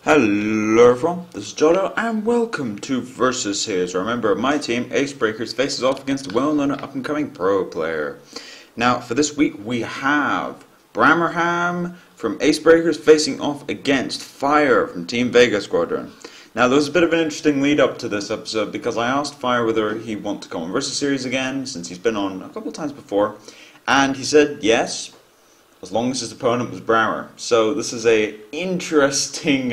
Hello everyone, this is Jotto and welcome to Versus here. So remember, my team, Acebreakers, faces off against a well-known up-and-coming pro player. Now, for this week we have Brammerham from Acebreakers facing off against Fire from Team Vega squadron. Now, there was a bit of an interesting lead-up to this episode because I asked Fire whether he wanted to come on Versus Series again, since he's been on a couple of times before, and he said yes, as long as his opponent was Brammer. So this is a interesting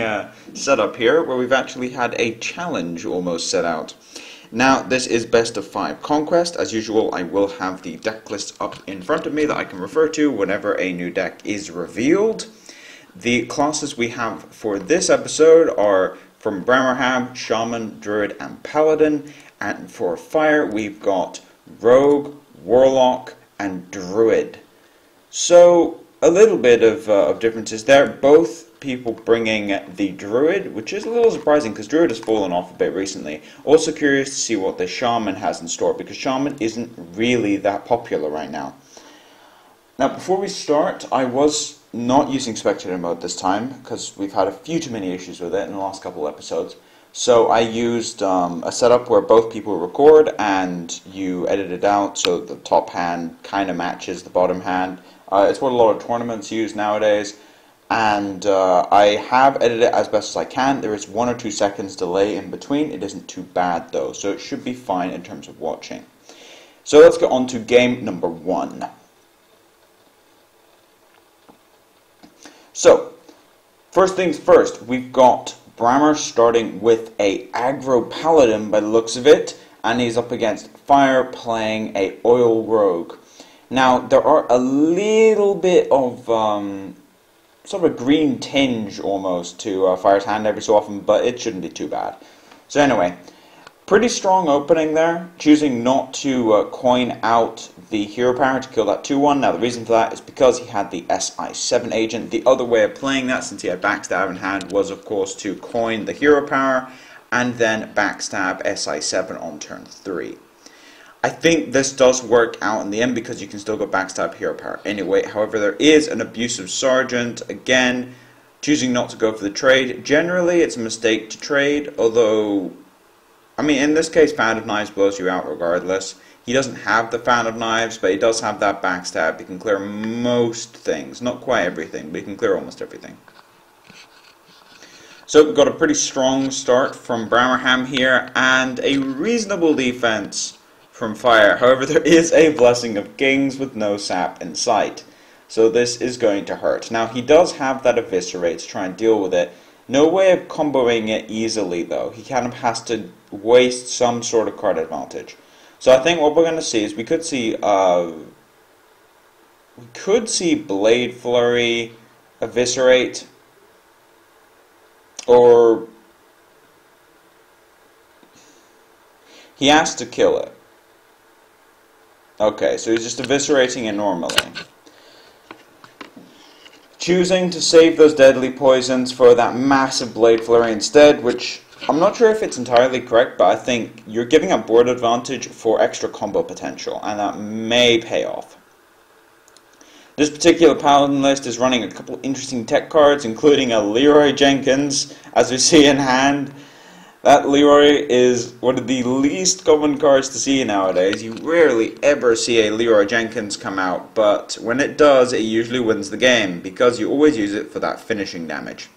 setup here, where we've actually had a challenge almost set out. Now, this is best of 5 Conquest. As usual, I will have the deck list up in front of me that I can refer to whenever a new deck is revealed. The classes we have for this episode are from Brammerham, Shaman, Druid, and Paladin. And for Fire, we've got Rogue, Warlock, and Druid. So, a little bit of differences there. Both people bringing the Druid, which is a little surprising because Druid has fallen off a bit recently. Also curious to see what the Shaman has in store, because Shaman isn't really that popular right now. Now, before we start, I was not using Spectator mode this time because we've had a few too many issues with it in the last couple of episodes. So I used a setup where both people record and you edit it out so the top hand kind of matches the bottom hand. It's what a lot of tournaments use nowadays, and I have edited it as best as I can. There is 1 or 2 seconds delay in between. It isn't too bad though, so it should be fine in terms of watching. So let's get on to game number 1. So, first things first, we've got Brammer starting with a aggro paladin by the looks of it, and he's up against Fire playing a oil rogue. Now, there are a little bit of sort of a green tinge almost to Fire's hand every so often, but it shouldn't be too bad. So anyway, pretty strong opening there, choosing not to coin out the hero power to kill that 2-1. Now, the reason for that is because he had the SI7 agent. The other way of playing that, since he had backstab in hand, was of course to coin the hero power and then backstab SI7 on turn 3. I think this does work out in the end because you can still go backstab hero power anyway. However, there is an abusive sergeant, again, choosing not to go for the trade. Generally, it's a mistake to trade, although, I mean, in this case, Fan of Knives blows you out regardless. He doesn't have the Fan of Knives, but he does have that backstab. He can clear most things. Not quite everything, but he can clear almost everything. So we've got a pretty strong start from Brammerham here, and a reasonable defense from Fire. However, there is a Blessing of Kings with no sap in sight. So this is going to hurt. Now, he does have that Eviscerate to try and deal with it. No way of comboing it easily, though. He kind of has to waste some sort of card advantage. So I think what we're going to see is we could see Blade Flurry, Eviscerate, or he has to kill it. Okay, so he's just eviscerating it normally. Choosing to save those deadly poisons for that massive Blade Flurry instead, which I'm not sure if it's entirely correct, but I think you're giving up board advantage for extra combo potential, and that may pay off. This particular Paladin list is running a couple interesting tech cards, including a Leroy Jenkins, as we see in hand. That Leroy is one of the least common cards to see nowadays. You rarely ever see a Leroy Jenkins come out, but when it does, it usually wins the game, because you always use it for that finishing damage.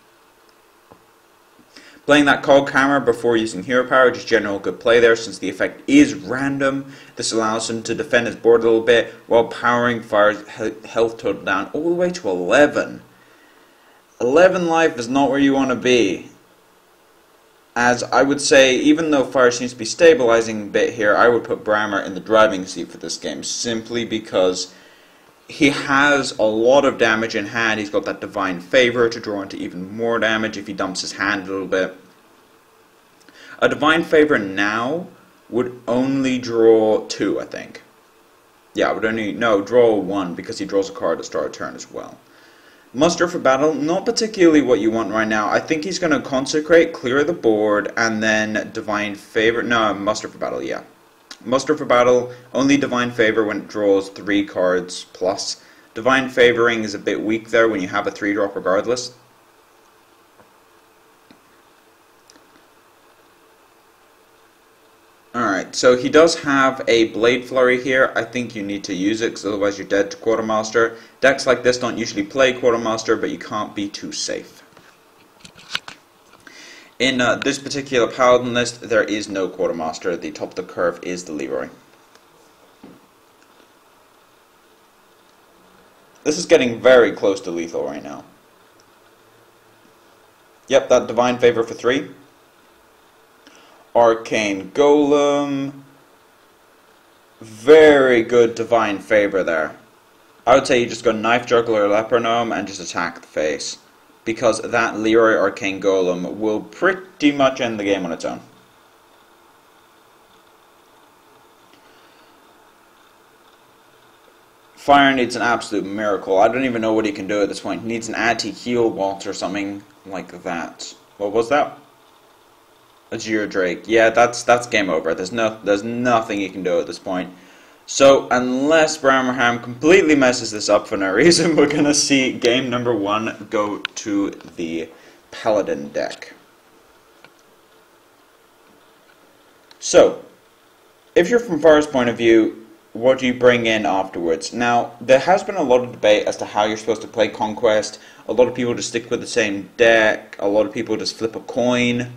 Playing that Cog Hammer before using hero power, just general good play there, since the effect is random. This allows him to defend his board a little bit, while powering Fire's health total down all the way to 11. 11 life is not where you want to be. As I would say, even though Fire seems to be stabilizing a bit here, I would put Brammer in the driving seat for this game, simply because he has a lot of damage in hand. He's got that Divine Favor to draw into even more damage if he dumps his hand a little bit. A Divine Favor now would only draw 2, I think. Yeah, draw 1, because he draws a card at start of turn as well. Muster for Battle, not particularly what you want right now. I think he's going to Consecrate, clear the board, and then Divine Favor. No, Muster for Battle, yeah. Muster for Battle, only Divine Favor when it draws 3 cards plus. Divine Favoring is a bit weak there when you have a 3-drop regardless. Alright, so he does have a Blade Flurry here. I think you need to use it, because otherwise you're dead to Quartermaster. Decks like this don't usually play Quartermaster, but you can't be too safe. In this particular Paladin list, there is no Quartermaster. The top of the curve is the Leroy. This is getting very close to lethal right now. Yep, that Divine Favor for 3. Arcane Golem. Very good Divine Favor there. I would say you just go Knife Juggler or Leper Gnome and just attack the face, because that Leroy Arcane Golem will pretty much end the game on its own. Fire needs an absolute miracle. I don't even know what he can do at this point. He needs an anti-heal bolt or something like that. What was that? Azure Drake. Yeah, that's game over. There's nothing you can do at this point. So unless Brammerham completely messes this up for no reason, we're gonna see game number 1 go to the Paladin deck. So, if you're from Fire's point of view, what do you bring in afterwards? Now, there has been a lot of debate as to how you're supposed to play Conquest. A lot of people just stick with the same deck. A lot of people just flip a coin.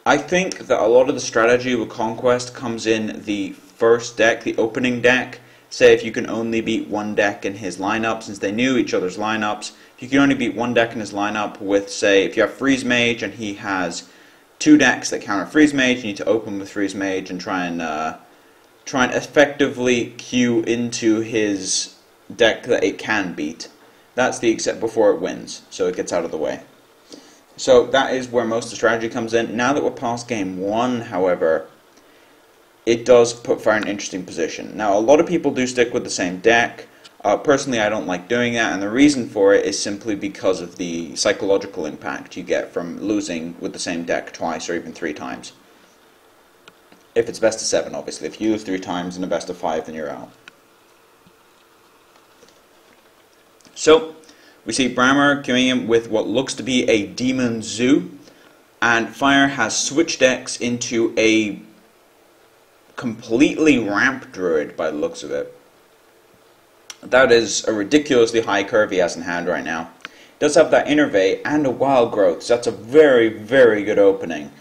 I think that a lot of the strategy with Conquest comes in the first deck, the opening deck. Say if you can only beat one deck in his lineup, since they knew each other's lineups. If you can only beat one deck in his lineup with, say, if you have Freeze Mage and he has 2 decks that counter Freeze Mage, you need to open with Freeze Mage and try and effectively queue into his deck that it can beat. That's the except before it wins, so it gets out of the way. So that is where most of the strategy comes in. Now that we're past game 1, however, it does put Fire in an interesting position. Now, a lot of people do stick with the same deck. Personally, I don't like doing that, and the reason for it is simply because of the psychological impact you get from losing with the same deck twice or even 3 times. If it's best of 7, obviously. If you lose 3 times in a best of 5, then you're out. So, we see Brammer coming in with what looks to be a Demon Zoo, and Fire has switched decks into a completely ramp druid by the looks of it. That is a ridiculously high curve he has in hand right now. He does have that Innervate and a Wild Growth, so that's a very, very good opening.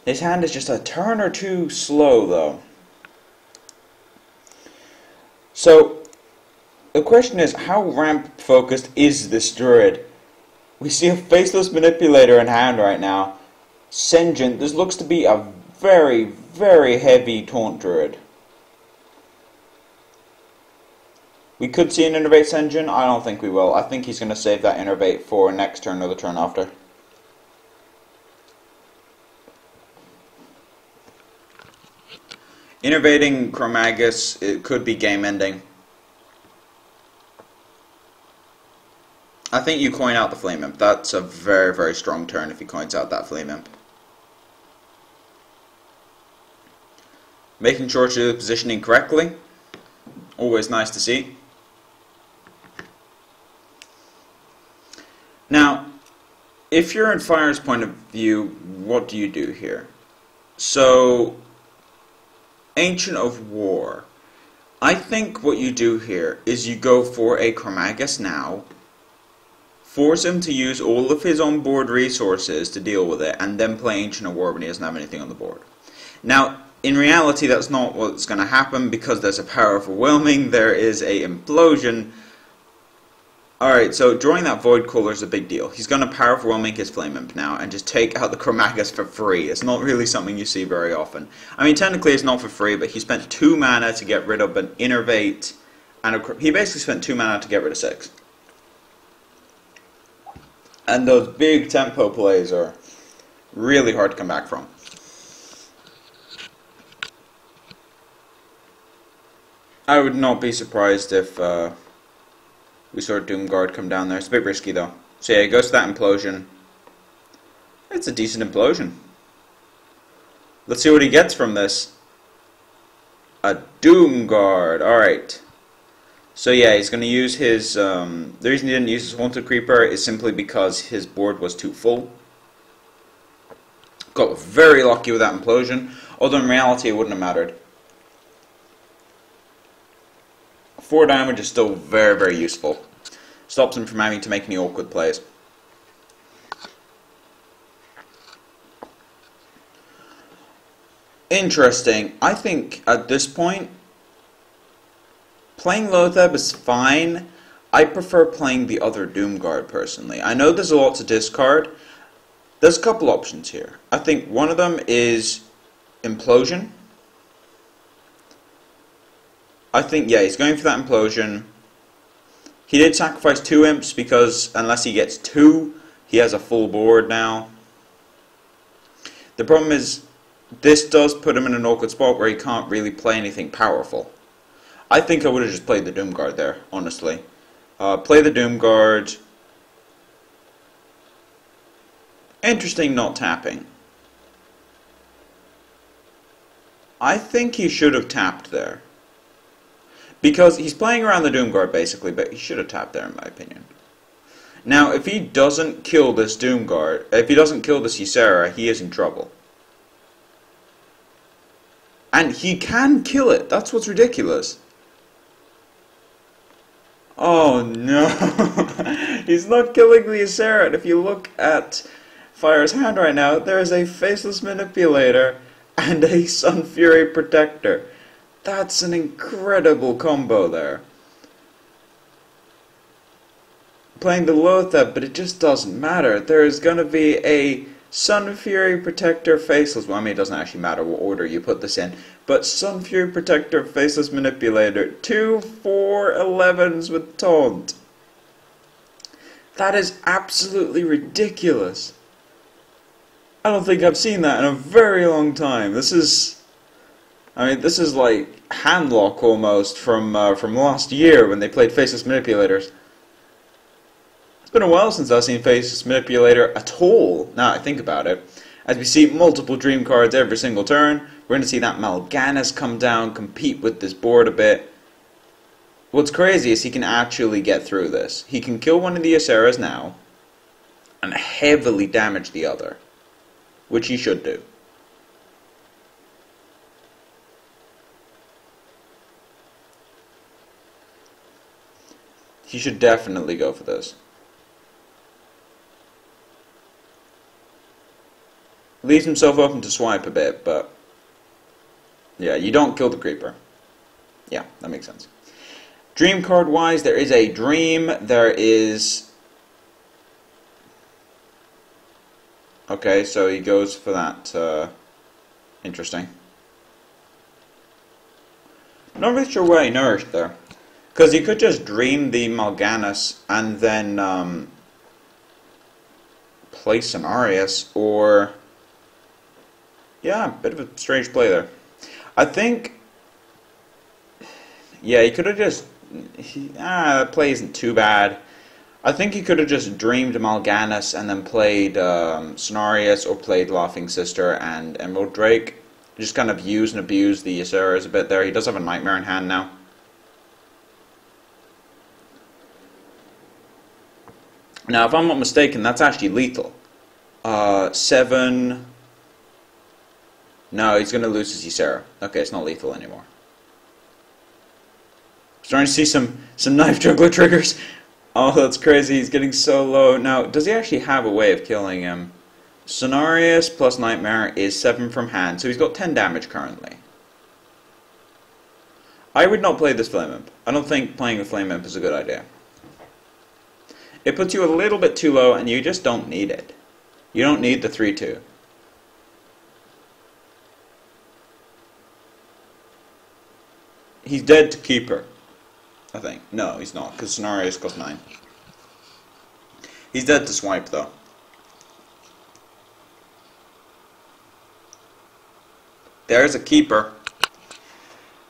His hand is just a turn or 2 slow, though. So, the question is, how ramp-focused is this druid? We see a Faceless Manipulator in hand right now. Sen'jin, this looks to be a very, very heavy taunt druid. We could see an Innervate Sen'jin. I don't think we will. I think he's going to save that Innervate for next turn or the turn after. Innervating Chromagus, it could be game ending. I think you coin out the Flame Imp. That's a very, very strong turn if he coins out that Flame Imp. Making sure to do the positioning correctly. Always nice to see. Now, if you're in Fire's point of view, what do you do here? So, Ancient of War. I think what you do here is you go for a Chromagus now, force him to use all of his onboard resources to deal with it, and then play Ancient of War when he doesn't have anything on the board. Now, in reality, that's not what's going to happen, because there's a Power Overwhelming, there is a Implosion. Alright, so drawing that Void Cooler is a big deal. He's going to Power Overwhelming his Flame Imp now and just take out the Chromagus for free. It's not really something you see very often. I mean, technically it's not for free, but he spent 2 mana to get rid of an Innervate, and he basically spent 2 mana to get rid of 6. And those big tempo plays are really hard to come back from. I would not be surprised if we saw Doomguard come down there. It's a bit risky though. So yeah, he goes to that Implosion. It's a decent Implosion. Let's see what he gets from this. A Doomguard. Alright. So yeah, he's going to use his... the reason he didn't use his Haunted Creeper is simply because his board was too full. Got very lucky with that implosion, although in reality it wouldn't have mattered. 4 damage is still very, very useful. Stops him from having to make any awkward plays. Interesting. I think at this point, playing Lotheb is fine. I prefer playing the other Doomguard personally. I know there's a lot to discard. There's a couple options here. I think one of them is Implosion. I think, yeah, he's going for that Implosion. He did sacrifice 2 imps because unless he gets 2, he has a full board now. The problem is, this does put him in an awkward spot where he can't really play anything powerful. I think I would have just played the Doomguard there, honestly. Play the Doomguard. Interesting not tapping. I think he should have tapped there. Because he's playing around the Doomguard basically, but he should have tapped there in my opinion. Now, if he doesn't kill this Doomguard, if he doesn't kill this Ysera, he is in trouble. And he can kill it. That's what's ridiculous. Oh no. He's not killing the Ysera. And if you look at Fire's hand right now, there is a Faceless Manipulator and a Sun Fury Protector. That's an incredible combo there. Playing the Lotheb, but it just doesn't matter. There is going to be a Sun Fury Protector Faceless. Well, I mean, it doesn't actually matter what order you put this in. But Sun Fury Protector Faceless Manipulator. 2 4-11s with Taunt. That is absolutely ridiculous. I don't think I've seen that in a very long time. This is... I mean, this is like Handlock almost from last year when they played Faceless Manipulators. It's been a while since I've seen Faceless Manipulator at all, now I think about it. As we see multiple Dream cards every single turn, we're going to see that Mal'Ganis come down, compete with this board a bit. What's crazy is he can actually get through this. He can kill one of the Yseras now, and heavily damage the other, which he should do. He should definitely go for this. Leaves himself open to swipe a bit, but yeah, you don't kill the creeper. Yeah, that makes sense. Dream card wise, there is a Dream, there is... Okay, so he goes for that, interesting. Not really sure why he nourished there. Because he could just Dream the Mal'Ganis and then play Cenarius, or... Yeah, bit of a strange play there. I think... Yeah, he could have just... that play isn't too bad. I think he could have just Dreamed Mal'Ganis and then played Cenarius or played Laughing Sister and Emerald Drake. Just kind of use and abuse the Yseras a bit there. He does have a Nightmare in hand now. Now, if I'm not mistaken, that's actually lethal. 7... No, he's going to lose his Ysera. Okay, it's not lethal anymore. Starting to see some Knife Juggler triggers. Oh, that's crazy. He's getting so low. Now, does he actually have a way of killing him? Cenarius plus Nightmare is 7 from hand, so he's got 10 damage currently. I would not play this Flame Imp. I don't think playing the Flame Imp is a good idea. It puts you a little bit too low, and you just don't need it. You don't need the 3-2. He's dead to Keeper, I think. No, he's not, because Cenarius costs 9. He's dead to Swipe, though. There's a Keeper.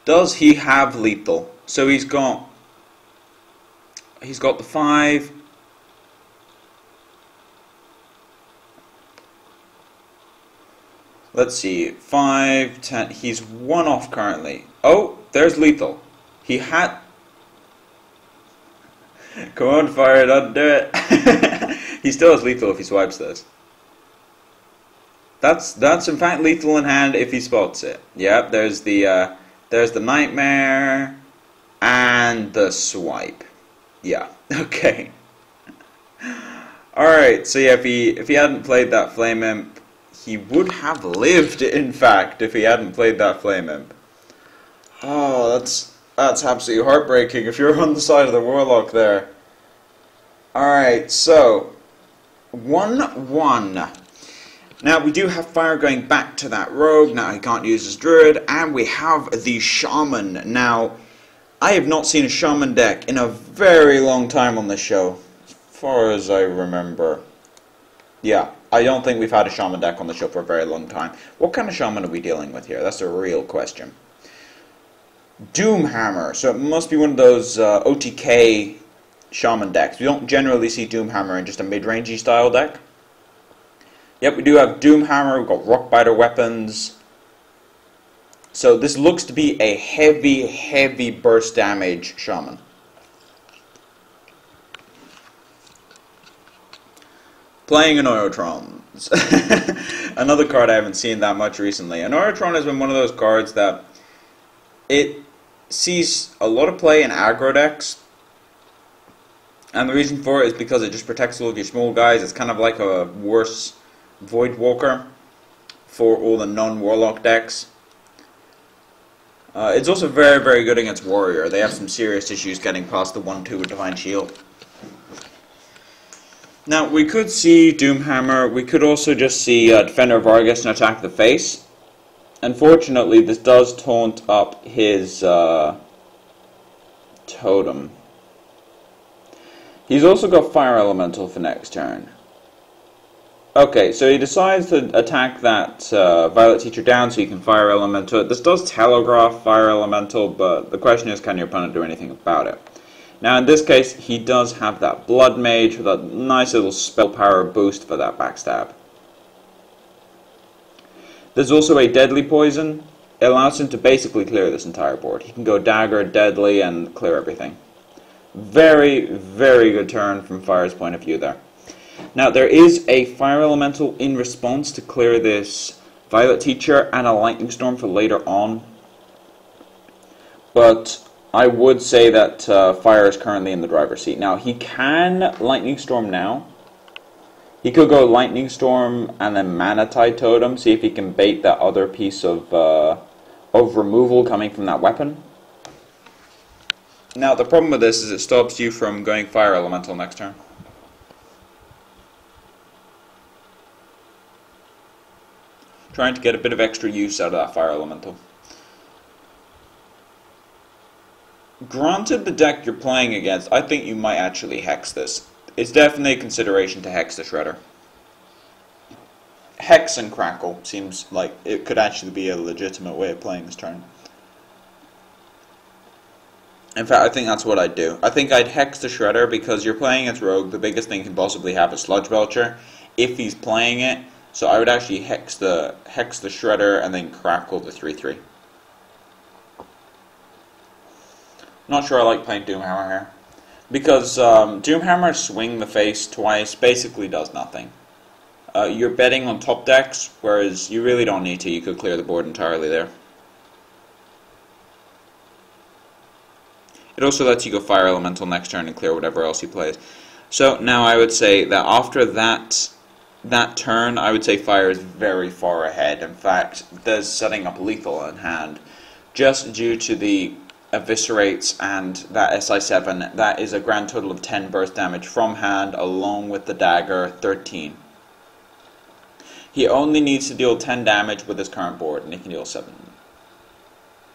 Does he have lethal? So he's got the 5. Let's see, 5, 10, he's 1 off currently. Oh, there's lethal. He had... Come on, Fire, don't do it. He still has lethal if he swipes this. That's in fact lethal in hand if he spots it. Yep, there's the nightmare and the swipe. Yeah. Okay. All right. So yeah, if he hadn't played that flame imp, he would have lived. In fact, if he hadn't played that flame imp. Oh, that's absolutely heartbreaking. If you're on the side of the warlock there. All right. So 1-1. Now, we do have fire going back to that rogue. Now, he can't use his druid. And we have the shaman. Now, I have not seen a shaman deck in a very long time on this show. As far as I remember. Yeah, I don't think we've had a shaman deck on the show for a very long time. What kind of shaman are we dealing with here? That's a real question. Doomhammer. So it must be one of those OTK shaman decks. We don't generally see Doomhammer in just a mid-rangey style deck. Yep, we do have Doomhammer, we've got Rockbiter weapons. So this looks to be a heavy, heavy burst damage shaman. Playing Anoyotrons. Another card I haven't seen that much recently. Anoyotron has been one of those cards that it sees a lot of play in aggro decks. And the reason for it is because it just protects all of your small guys. It's kind of like a worse Voidwalker for all the non-warlock decks. It's also very, very good against warrior. They have some serious issues getting past the 1-2 with Divine Shield. Now, we could see Doomhammer. We could also just see Defender of Argus and attack the face. Unfortunately, this does taunt up his totem. He's also got Fire Elemental for next turn. Okay, so he decides to attack that Violet Teacher down so you can Fire Elemental it. This does telegraph Fire Elemental, but the question is, can your opponent do anything about it? Now, in this case, he does have that Blood Mage with a nice little spell power boost for that backstab. There's also a Deadly Poison. It allows him to basically clear this entire board. He can go Dagger, Deadly, and clear everything. Very, very good turn from Fire's point of view there. Now, there is a Fire Elemental in response to clear this Violet Teacher and a Lightning Storm for later on. But I would say that Fire is currently in the driver's seat. Now, he can Lightning Storm now. He could go Lightning Storm and then Mana Tide Totem, see if he can bait that other piece of removal coming from that weapon. Now, the problem with this is it stops you from going Fire Elemental next turn. Trying to get a bit of extra use out of that Fire Elemental. Granted the deck you're playing against, I think you might actually Hex this. It's definitely a consideration to Hex the Shredder. Hex and Crackle seems like it could actually be a legitimate way of playing this turn. In fact, I think that's what I'd do. I think I'd Hex the Shredder because you're playing against Rogue. The biggest thing he can possibly have is Sludge Belcher if he's playing it. So I would actually Hex the Shredder and then Crackle the 3/3. Not sure I like playing Doomhammer here. Because Doomhammer swing the face twice basically does nothing. You're betting on top decks, whereas you really don't need to. You could clear the board entirely there. It also lets you go Fire Elemental next turn and clear whatever else he plays. So now I would say that after that turn, I would say Fire is very far ahead. In fact, there's setting up lethal in hand. Just due to the Eviscerates and that SI7, that is a grand total of 10 burst damage from hand, along with the dagger, 13. He only needs to deal 10 damage with his current board, and he can deal 7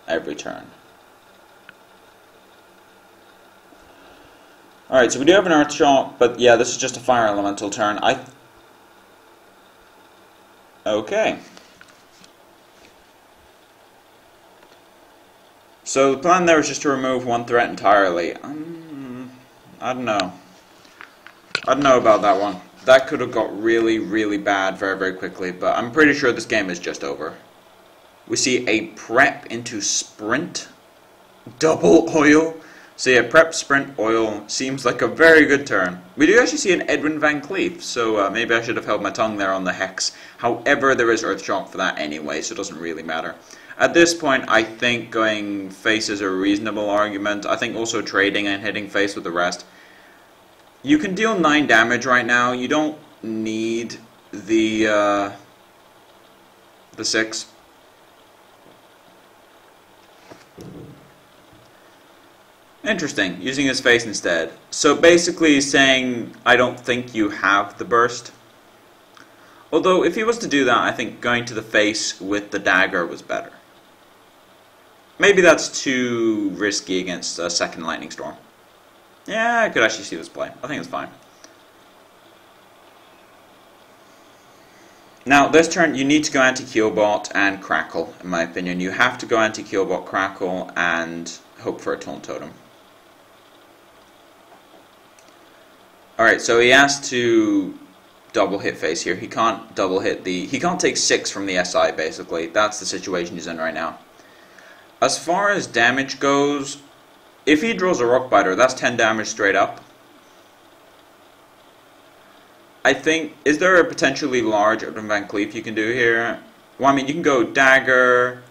every turn. Alright, so we do have an Earth Shot, but yeah, this is just a Fire Elemental turn. Okay. So the plan there was just to remove one threat entirely. I don't know. I don't know about that one. That could have got really, really bad very, very quickly, but I'm pretty sure this game is just over. We see a prep into sprint, double oil, So yeah, prep, sprint, oil seems like a very good turn. We do actually see an Edwin Van Cleef, so maybe I should have held my tongue there on the Hex. However, there is Earthshock for that anyway, so it doesn't really matter. At this point, I think going face is a reasonable argument. I think also trading and hitting face with the rest. You can deal 9 damage right now. You don't need the 6. Interesting, using his face instead. So basically he's saying, I don't think you have the burst. Although, if he was to do that, I think going to the face with the dagger was better. Maybe that's too risky against a second Lightning Storm. Yeah, I could actually see this play. I think it's fine. Now, this turn, you need to go anti-Keelbot and Crackle, in my opinion. You have to go anti-Keelbot, Crackle, and hope for a Taunt Totem. Alright, so he has to double hit face here. He can't double hit the... He can't take 6 from the SI, basically. That's the situation he's in right now. As far as damage goes, if he draws a Rock Biter, that's 10 damage straight up. I think... Is there a potentially large Edwin Van Cleef you can do here? Well, I mean, you can go Dagger...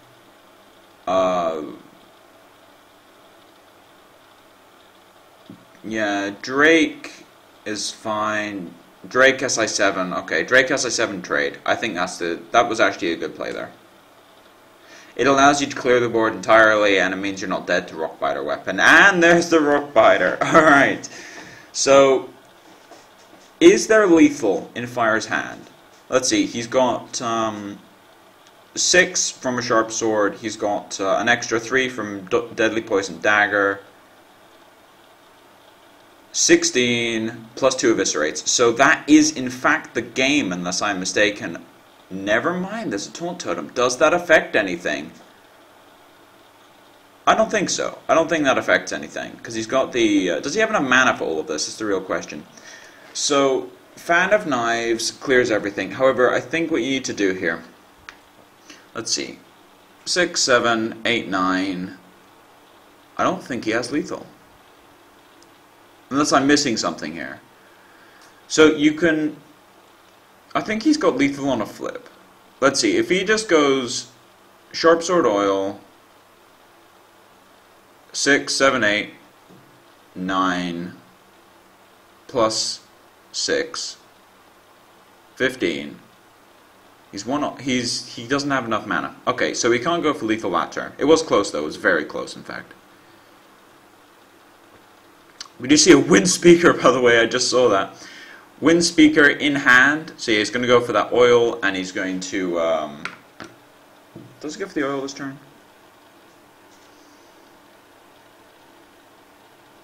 yeah, Drake is fine. Drake SI7, okay. Drake SI7 trade. I think that was actually a good play there. It allows you to clear the board entirely, and it means you're not dead to Rock Biter weapon. And there's the Rock Biter. Alright. So, is there lethal in Fire's hand? Let's see. He's got 6 from a Sharp Sword. He's got an extra 3 from Deadly Poison Dagger. 16 plus 2 eviscerates. So that is in fact the game, unless I'm mistaken. Never mind, there's a Taunt Totem. Does that affect anything? I don't think so. I don't think that affects anything. Because he's got the... does he have enough mana for all of this? That's the real question. So, Fan of Knives clears everything. However, I think what you need to do here... Let's see. 6, 7, 8, 9... I don't think he has lethal. Unless I'm missing something here. So you can... I think he's got lethal on a flip. Let's see, if he just goes Sharp Sword Oil, 6, 7, 8, 9, plus 6, 15. He doesn't have enough mana. Okay, so he can't go for lethal that turn. It was close though, it was very close in fact. We do see a Wind Speaker, by the way, I just saw that. Wind Speaker in hand, so yeah, he's going to go for that oil, and he's going to... does he go for the oil this turn?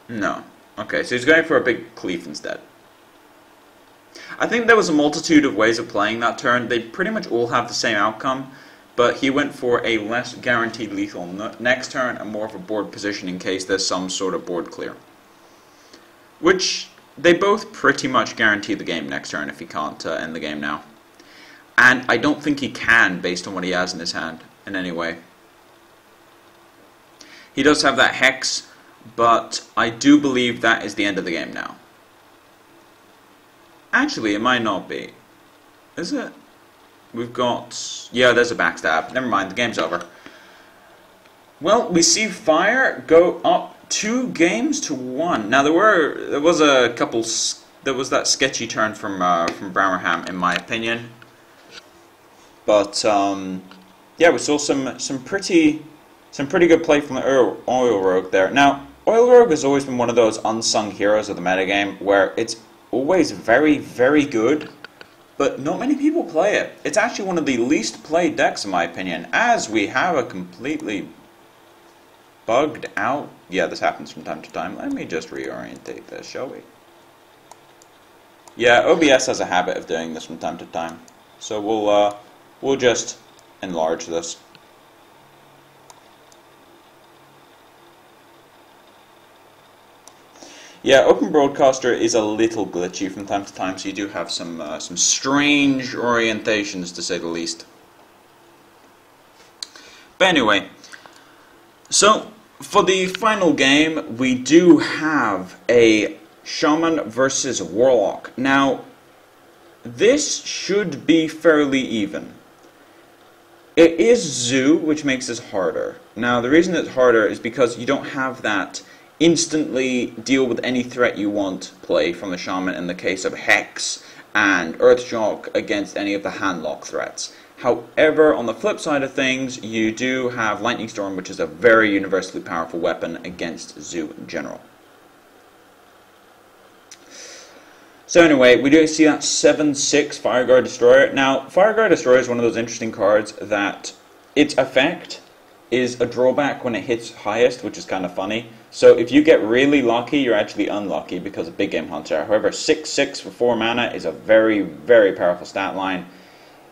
No. Okay, so he's going for a big Cleef instead. I think there was a multitude of ways of playing that turn. They pretty much all have the same outcome, but he went for a less guaranteed lethal next turn and more of a board position in case there's some sort of board clear. Which, they both pretty much guarantee the game next turn if he can't end the game now. And I don't think he can, based on what he has in his hand, in any way. He does have that Hex, but I do believe that is the end of the game now. Actually, it might not be. Is it? We've got... yeah, there's a backstab. Never mind, the game's over. Well, we see Fire go up 2 games to 1. Now there was a couple. There was that sketchy turn from Brammerham, in my opinion. But yeah, we saw some pretty good play from the Oil Rogue there. Now Oil Rogue has always been one of those unsung heroes of the metagame, where it's always very, very good, but not many people play it. It's actually one of the least played decks, in my opinion, as we have a completely bugged out... yeah, this happens from time to time. Let me just reorientate this, shall we? Yeah, OBS has a habit of doing this from time to time. So we'll just enlarge this. Yeah, Open Broadcaster is a little glitchy from time to time, so you do have some strange orientations, to say the least. But anyway, so for the final game, we do have a Shaman versus Warlock. Now, this should be fairly even. It is Zoo, which makes this harder. Now, the reason it's harder is because you don't have that instantly deal with any threat you want play from the Shaman in the case of Hex and Earthshock against any of the handlock threats. However, on the flip side of things, you do have Lightning Storm, which is a very universally powerful weapon against Zoo in general. So anyway, we do see that 7/6 Fireguard Destroyer. Now, Fireguard Destroyer is one of those interesting cards that its effect is a drawback when it hits highest, which is kind of funny. So if you get really lucky, you're actually unlucky because of Big Game Hunter. However, 6/6 for 4 mana is a very, very powerful stat line.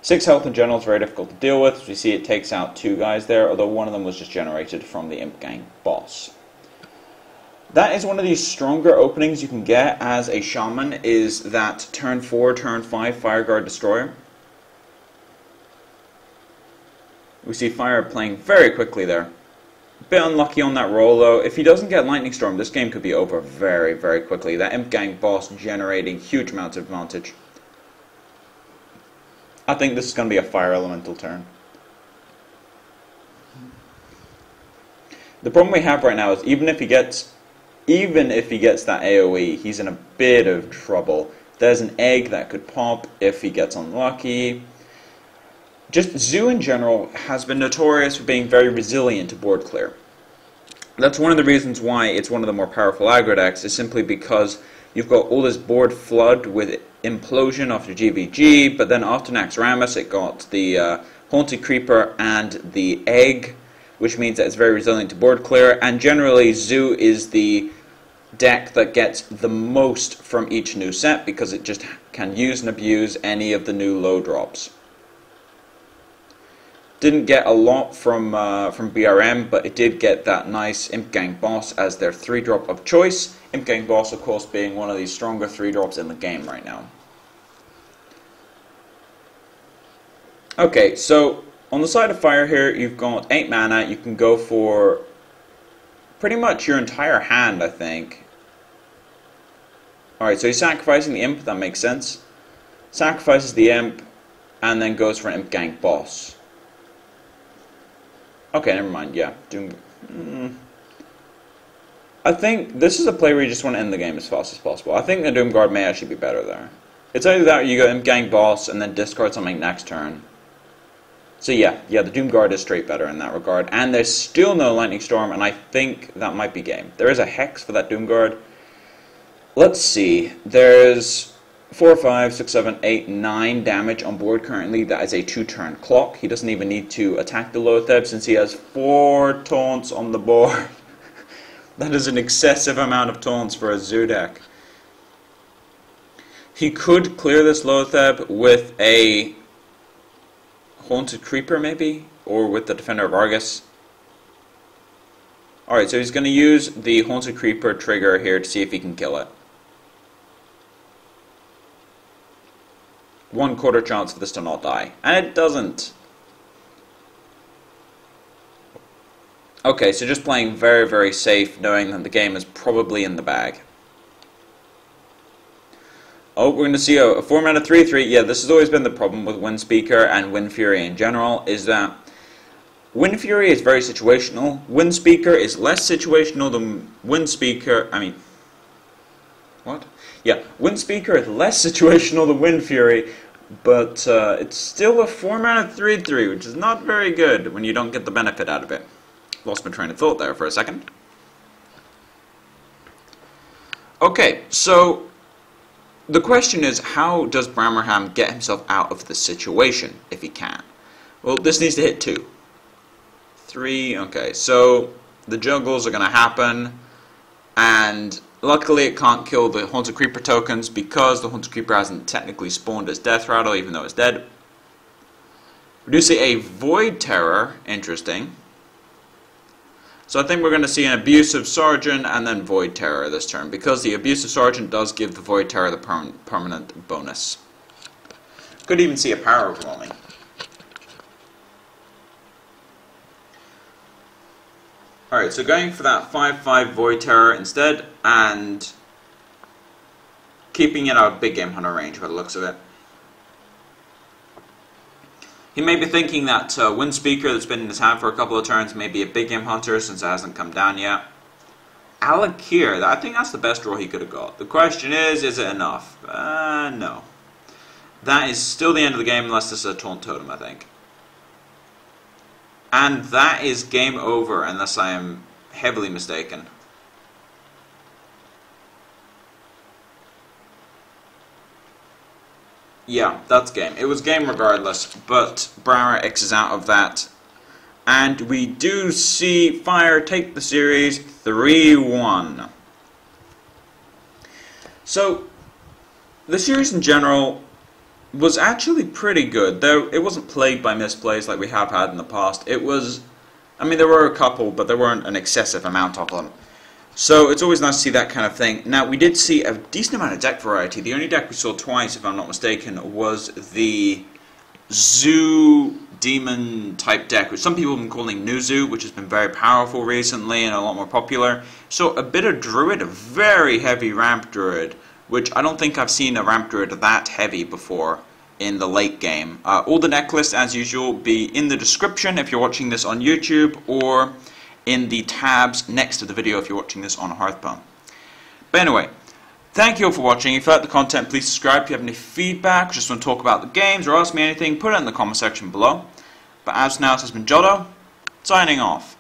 6 health in general is very difficult to deal with. As we see, it takes out 2 guys there, although one of them was just generated from the Imp Gang boss. That is one of the stronger openings you can get as a Shaman, is that turn 4, turn 5 Fireguard Destroyer. We see Fire playing very quickly there. A bit unlucky on that roll though. If he doesn't get Lightning Storm, this game could be over very, very quickly. That Imp Gang boss generating huge amounts of advantage. I think this is going to be a Fire Elemental turn. The problem we have right now is even if he gets that AoE, he's in a bit of trouble. There's an egg that could pop if he gets unlucky. Just Zoo in general has been notorious for being very resilient to board clear. That's one of the reasons why it's one of the more powerful aggro decks, is simply because you've got all this board flood with Implosion off your GVG, but then after Naxxramas it got the Haunted Creeper and the Egg, which means that it's very resilient to board clear, and generally Zoo is the deck that gets the most from each new set because it just can use and abuse any of the new low drops. Didn't get a lot from BRM, but it did get that nice Imp Gang boss as their 3-drop of choice. Imp Gang boss, of course, being one of the stronger 3-drops in the game right now. Okay, so on the side of Fire here, you've got 8 mana. You can go for pretty much your entire hand, I think. Alright, so he's sacrificing the Imp, that makes sense. Sacrifices the Imp, and then goes for an Imp Gang boss. Okay, never mind, yeah. I think this is a play where you just want to end the game as fast as possible. I think the Doomguard may actually be better there. It's either that or you go Imp Gang boss and then discard something next turn. So yeah, the Doomguard is straight better in that regard. And there's still no Lightning Storm, and I think that might be game. There is a Hex for that Doomguard. Let's see. There's 4, 5, 6, 7, 8, 9 damage on board currently. That is a 2-turn clock. He doesn't even need to attack the Loatheb since he has 4 taunts on the board. That is an excessive amount of taunts for a Zoo deck. He could clear this Loatheb with a Haunted Creeper maybe, or with the Defender of Argus. Alright, so he's going to use the Haunted Creeper trigger here to see if he can kill it. 1/4 chance for this to not die. And it doesn't. Okay, so just playing very, very safe, knowing that the game is probably in the bag. Oh, we're going to see a 4-mana 3/3. Yeah, this has always been the problem with Windspeaker and Windfury in general, is that Windfury is very situational. Windspeaker is less situational than Windspeaker. What? Yeah, Windspeaker is less situational than Windfury, but it's still a 4-mana 3/3, which is not very good when you don't get the benefit out of it. Lost my train of thought there for a second. Okay, so the question is, how does Brammerham get himself out of this situation, if he can? Well, this needs to hit 2. 3, okay, so the juggles are going to happen, and luckily it can't kill the Haunted Creeper tokens because the Haunted Creeper hasn't technically spawned as Death Rattle, even though it's dead. We do see a Void Terror, interesting. So I think we're going to see an Abusive Sergeant and then Void Terror this turn, because the Abusive Sergeant does give the Void Terror the permanent bonus. Could even see a Power Overwhelming. Alright, so going for that 5-5 Void Terror instead, and keeping it out of big game hunter range by the looks of it. He may be thinking that Wind Speaker that's been in his hand for a couple of turns may be a big game hunter since it hasn't come down yet. Alakir, I think that's the best draw he could have got. The question is it enough? No. That is still the end of the game unless this is a Taunt Totem, I think. And that is game over unless I am heavily mistaken. Yeah, that's game. It was game regardless, but Brammer X's out of that. And we do see Fire take the series 3-1. So, the series in general was actually pretty good, though it wasn't plagued by misplays like we have had in the past. It was, I mean, there were a couple, but there weren't an excessive amount of them. So it's always nice to see that kind of thing. Now, we did see a decent amount of deck variety. The only deck we saw twice, if I'm not mistaken, was the Zoo Demon type deck, which some people have been calling New Zoo, which has been very powerful recently and a lot more popular. So a bit of Druid, a very heavy Ramp Druid, which I don't think I've seen a Ramp Druid that heavy before in the late game. All the deck lists, as usual, be in the description if you're watching this on YouTube, or in the tabs next to the video if you're watching this on Hearthbone. But anyway, thank you all for watching. If you like the content, please subscribe. If you have any feedback, or just want to talk about the games, or ask me anything, put it in the comment section below. But as now, this has been Jotto, signing off.